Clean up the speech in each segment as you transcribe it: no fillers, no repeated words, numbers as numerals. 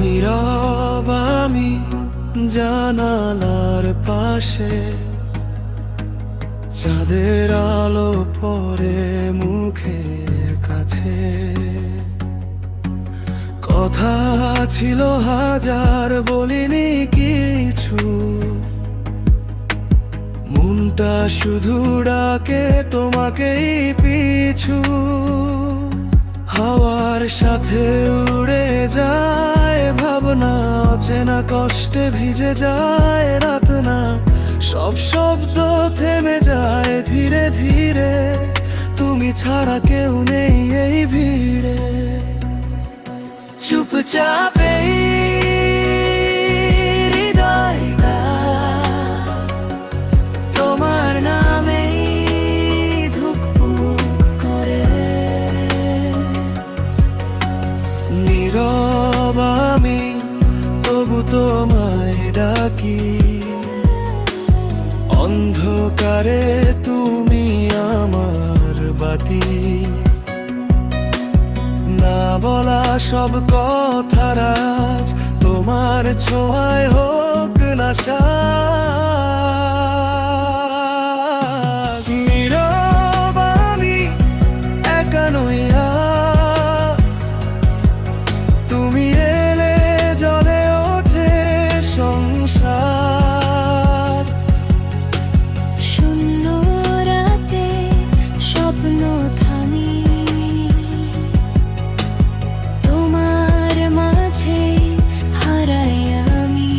নীরব আমি জানালার পাশে, চাঁদের আলো পড়ে মুখের কাছে। কথা ছিল হাজার, বলিনি কিছু, মনটা শুধু ডাকে তোমাকেই পিছু। হাওয়ার সাথে উড়ে যায় ভাবনা, অচেনা কষ্টে ভিজে যায় রাত না। সব শব্দ থেমে যায় ধীরে ধীরে, তুমি ছাড়া কেউ নেই এই ভিড়ে। চুপচাপে হৃদয়টা তোমার নামেই ধুকপুক করে। নীরব আমি তবু তোমায় ডাকি, অন্ধকারে তুমি আমার বাতি। না বলা সব কথার আজ তোমার ছোঁয়ায় হোক না সাজ। নীরব আমি একা নই আর, তুমি এলে জ্বলে ওঠে সংসার। শূন্য রাতে স্বপ্ন থামি, তোমার মাঝে হারাই আমি।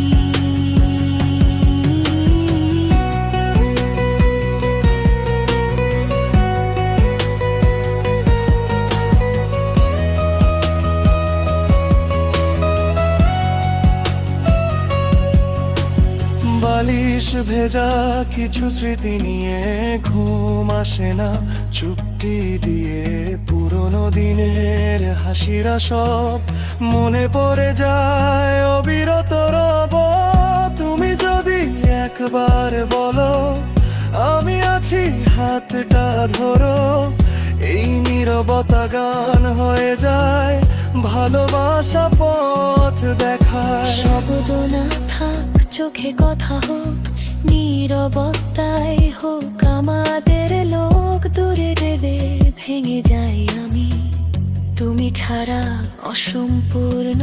বালিশ ভেজা কিছু স্মৃতি নিয়ে ঘুম আসে না, চুপটি দিয়ে পুরনো দিনের হাসিরা সব মনে পড়ে যায় অবিরত রব। তুমি যদি একবার বলো আমি আছি, হাতটা ধরো, এই নীরবতা গান হয়ে যায়, ভালোবাসা পথ দেখায়। শব্দ না থাক চোখে কথা হোক, নীরবতাই হোক আমাদের লোক। দূরে দেবে ভেঙে যাই আমি, তুমি ছাড়া অসম্পূর্ণ